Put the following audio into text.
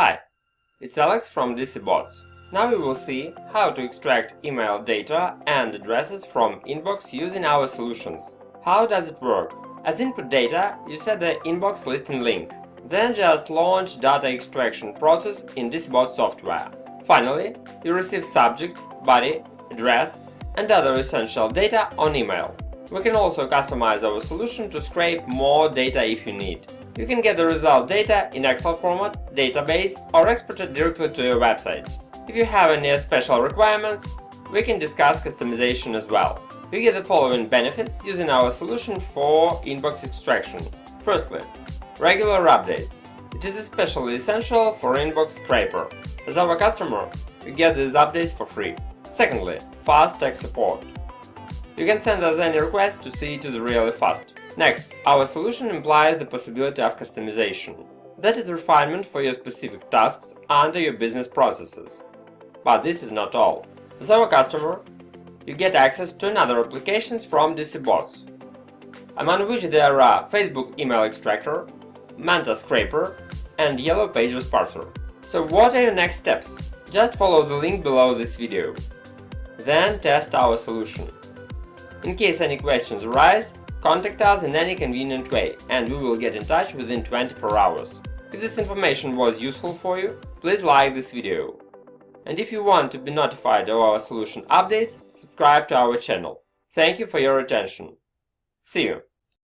Hi, it's Alex from DCBots. Now we will see how to extract email data and addresses from inbox using our solutions. How does it work? As input data, you set the inbox listing link. Then just launch data extraction process in DCBots software. Finally, you receive subject, body, address, and other essential data on email. We can also customize our solution to scrape more data if you need. You can get the result data in Excel format, database, or export it directly to your website. If you have any special requirements, we can discuss customization as well. You get the following benefits using our solution for inbox extraction. Firstly, regular updates. It is especially essential for inbox scraper. As our customer, you get these updates for free. Secondly, fast tech support. You can send us any request to see it is really fast. Next, our solution implies the possibility of customization. That is refinement for your specific tasks under your business processes. But this is not all. As our customer, you get access to another applications from DCBots, among which there are Facebook Email Extractor, Manta Scraper, and Yellow Pages Parser. So what are your next steps? Just follow the link below this video. Then test our solution. In case any questions arise, contact us in any convenient way, and we will get in touch within 24 hours. If this information was useful for you, please like this video. And if you want to be notified of our solution updates, subscribe to our channel. Thank you for your attention. See you!